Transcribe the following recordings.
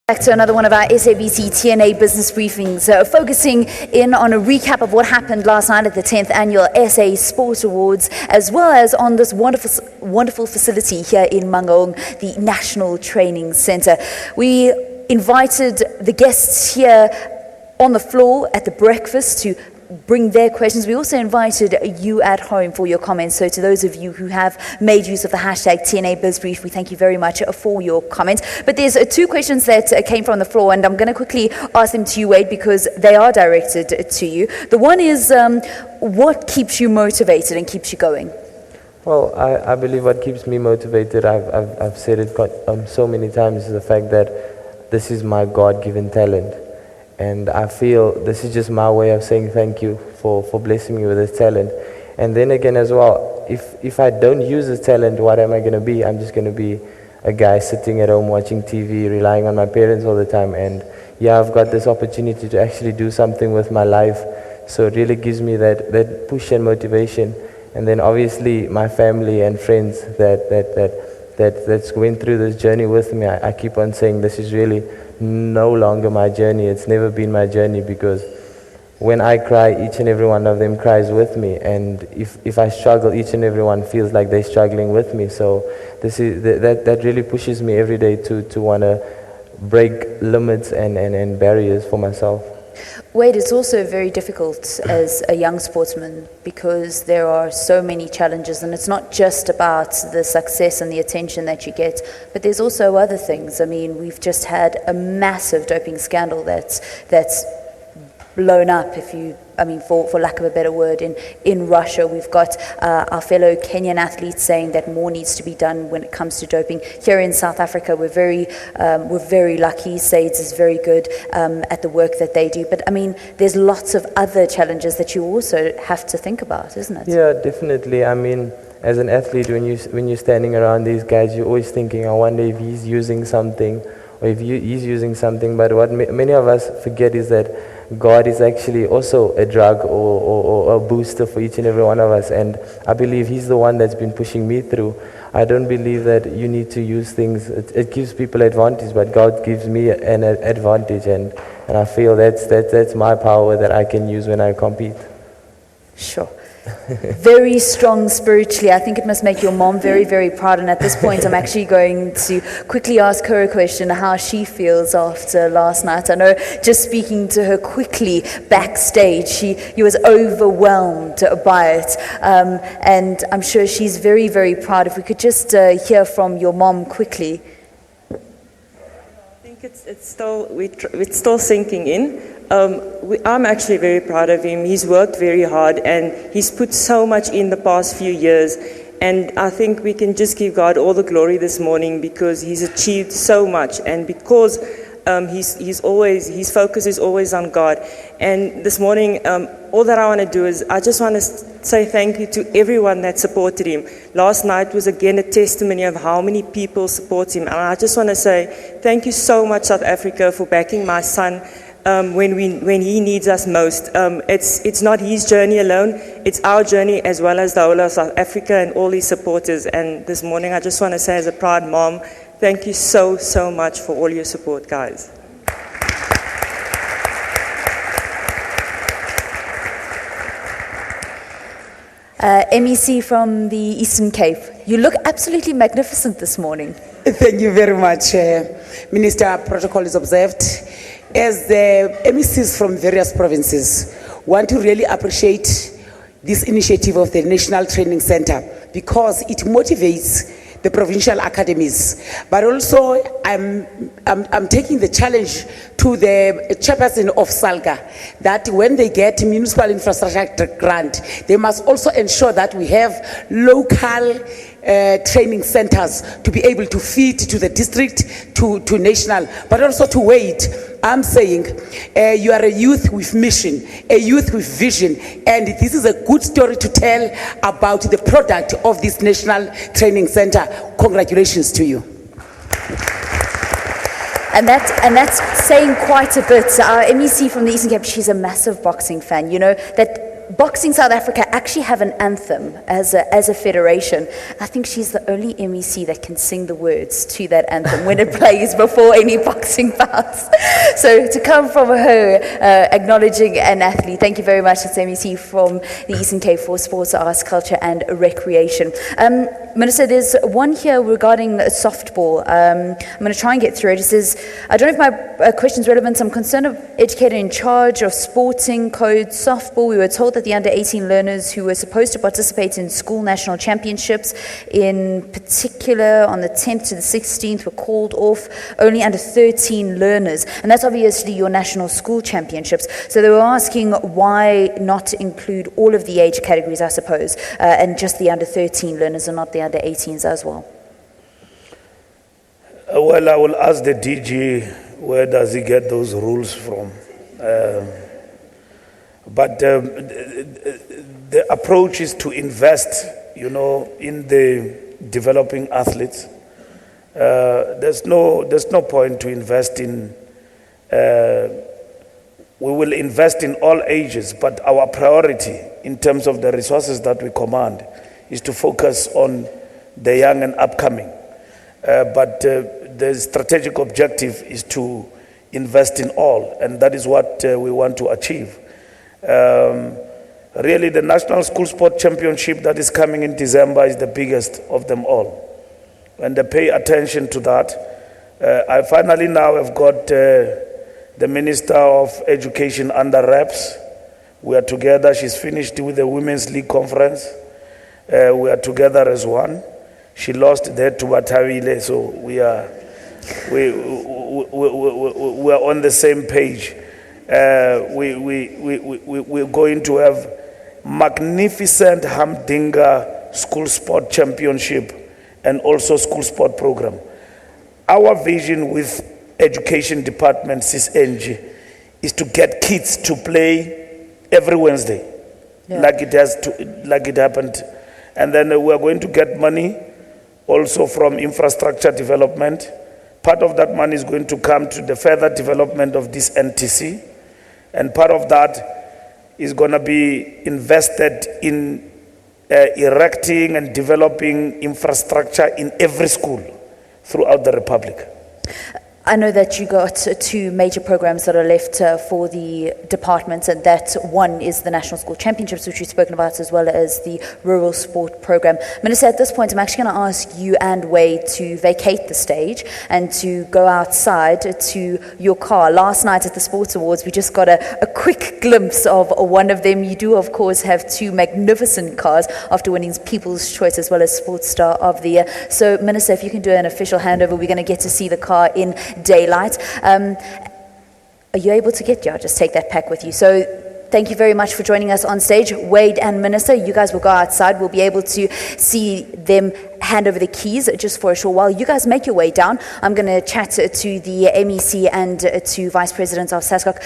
Back to another one of our SABC TNA business briefings, focusing in on a recap of what happened last night at the 10th annual SA Sport Awards, as well as on this wonderful facility here in Mangaung, the National Training Centre. We invited the guests here on the floor at the breakfast to bring their questions. We also invited you at home for your comments. So to those of you who have made use of the hashtag TNA BizBrief, we thank you very much for your comments. But there's two questions that came from the floor, and I'm going to quickly ask them to you, Wade, because they are directed to you. The one is, what keeps you motivated and keeps you going? Well, I believe what keeps me motivated, I've said it so many times, is the fact that this is my God-given talent. And I feel this is just my way of saying thank you for blessing me with this talent. And then again as well, if I don't use this talent, what am I going to be? I'm just going to be a guy sitting at home watching TV, relying on my parents all the time. And yeah, I've got this opportunity to actually do something with my life. So it really gives me that push and motivation. And then obviously my family and friends that's going through this journey with me. I keep on saying this is really no longer my journey. It's never been my journey, because when I cry, each and every one of them cries with me, and if I struggle, each and every one feels like they're struggling with me. So this is that really pushes me every day to want to break limits and barriers for myself. Wade, it's also very difficult as a young sportsman because there are so many challenges, and it's not just about the success and the attention that you get, but there's also other things. I mean, we've just had a massive doping scandal that's blown up, for lack of a better word, in Russia. We've got our fellow Kenyan athletes saying that more needs to be done when it comes to doping. Here in South Africa, we're very lucky. SAIDS is very good at the work that they do. But I mean, there's lots of other challenges that you also have to think about, isn't it? Yeah, definitely. I mean, as an athlete, when you're standing around these guys, you're always thinking, I wonder if he's using something, or if he's using something. But what many of us forget is that God is actually also a drug or a booster for each and every one of us, and I believe He's the one that's been pushing me through. I don't believe that you need to use things. It gives people advantage, but God gives me an advantage, and I feel that's my power that I can use when I compete. Sure. Very strong spiritually. I think it must make your mom very, very proud. And at this point, I'm actually going to quickly ask her a question, how she feels after last night. I know, just speaking to her quickly backstage, she was overwhelmed by it. And I'm sure she's very, very proud. If we could just hear from your mom quickly. I think it's still sinking in. I'm actually very proud of him. He's worked very hard and he's put so much in the past few years. And I think we can just give God all the glory this morning because he's achieved so much, and because his focus is always on God. And this morning, all that I want to do is I just want to say thank you to everyone that supported him. Last night was again a testimony of how many people support him. And I just want to say thank you so much, South Africa, for backing my son when he needs us most. It's not his journey alone, it's our journey as well as the whole of South Africa and all his supporters. And this morning I just want to say, as a proud mom, thank you so much for all your support, guys. MEC from the Eastern Cape, you look absolutely magnificent this morning. Thank you very much, Minister. Protocol is observed. As the MECs from various provinces want to really appreciate this initiative of the National Training Centre because it motivates the provincial academies, but also I'm taking the challenge to the chairperson of SALGA that when they get municipal infrastructure grant, they must also ensure that we have local training centers to be able to feed to the district, to national, but also to wait. I'm saying you are a youth with mission, a youth with vision, and this is a good story to tell about the product of this National Training Center. Congratulations to you. And that's saying quite a bit. Our MEC from the Eastern Cape, she's a massive boxing fan. You know, that Boxing South Africa actually have an anthem as a federation. I think she's the only MEC that can sing the words to that anthem when it plays before any boxing bouts. So to come from her acknowledging an athlete, thank you very much. It's MEC from the Eastern Cape for Sports, Arts, Culture and Recreation. Minister, there's one here regarding softball. I'm going to try and get through it. It says, I don't know if my question's relevant. I'm concerned of educator in charge of sporting code softball. We were told that the under-18 learners who were supposed to participate in school national championships, in particular on the 10th to the 16th, were called off. Only under-13 learners. And that's obviously your national school championships. So they were asking why not include all of the age categories, I suppose, and just the under-13 learners and not the under-18s as well. Well, I will ask the DG, where does he get those rules from? But the approach is to invest, in the developing athletes. There's no point to invest in. We will invest in all ages, but our priority in terms of the resources that we command is to focus on the young and upcoming. But the strategic objective is to invest in all, and that is what we want to achieve. Really, the National School Sport Championship that is coming in December is the biggest of them all. And they pay attention to that. I finally now have got the Minister of Education under reps. We are together. She's finished with the Women's League Conference. We are together as one. She lost there to Batavile, so we are on the same page. We're going to have magnificent Hamdinga School Sport Championship and also school sport program. Our vision with Education Department, CISNG, is to get kids to play every Wednesday, like it happened. And then we're going to get money also from infrastructure development. Part of that money is going to come to the further development of this NTC. And part of that is going to be invested in erecting and developing infrastructure in every school throughout the Republic. I know that you got two major programs that are left for the departments, and that one is the National School Championships, which we've spoken about, as well as the Rural Sport Program. Minister, at this point, I'm actually going to ask you and Wade to vacate the stage and to go outside to your car. Last night at the Sports Awards, we just got a quick glimpse of one of them. You do, of course, have two magnificent cars after winning People's Choice as well as Sports Star of the Year. So, Minister, if you can do an official handover, we're going to get to see the car in daylight. Are you able to get? Yeah, just take that pack with you. So thank you very much for joining us on stage. Wade and Minister, you guys will go outside. We'll be able to see them hand over the keys just for a short while. You guys make your way down. I'm going to chat to the MEC and to Vice President of SASCOC.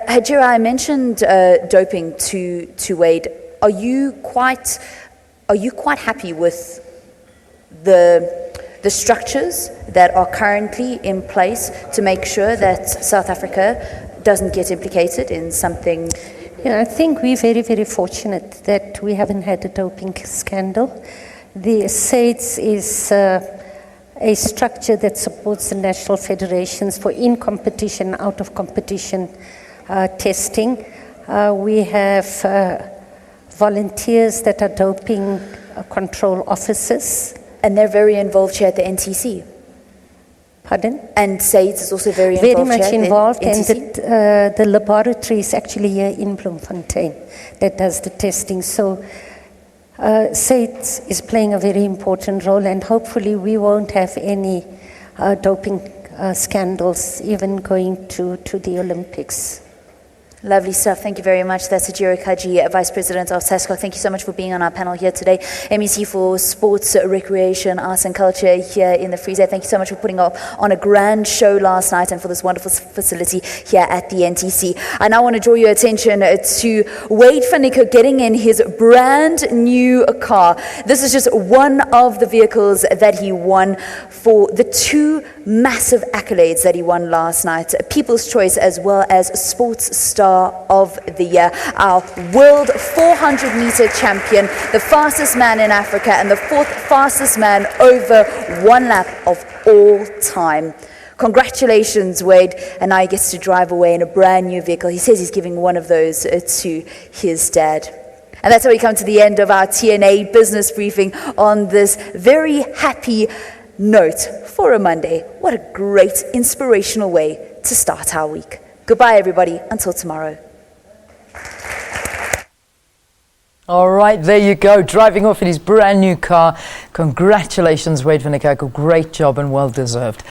Hajira, I mentioned doping to Wade. Are you quite happy with the structures that are currently in place to make sure that South Africa doesn't get implicated in something? Yeah, I think we're very, very fortunate that we haven't had a doping scandal. The SABC is a structure that supports the national federations for in-competition, out-of-competition testing. We have volunteers that are doping control officers. And they're very involved here at the NTC. Pardon? And SABC is also very involved. Very much here involved, at the and the laboratory is actually here in Bloemfontein that does the testing. So SABC is playing a very important role, and hopefully we won't have any doping scandals even going to the Olympics. Lovely stuff. Thank you very much. That's Hajira Kaji, Vice President of SASCOC. Thank you so much for being on our panel here today. MEC for Sports, Recreation, Arts and Culture here in the Freezer. Thank you so much for putting on a grand show last night and for this wonderful facility here at the NTC. I now want to draw your attention to Wayne van Niekerk getting in his brand new car. This is just one of the vehicles that he won for the two massive accolades that he won last night. People's Choice as well as Sports Star Star of the Year, our world 400-meter champion, the fastest man in Africa and the 4th fastest man over 1 lap of all time. Congratulations, Wade, and now he gets to drive away in a brand new vehicle. He says he's giving one of those to his dad. And that's how we come to the end of our TNA business briefing on this very happy note for a Monday. What a great inspirational way to start our week. Goodbye, everybody. Until tomorrow. All right, there you go. Driving off in his brand new car. Congratulations, Wayne van Niekerk. Great job and well deserved.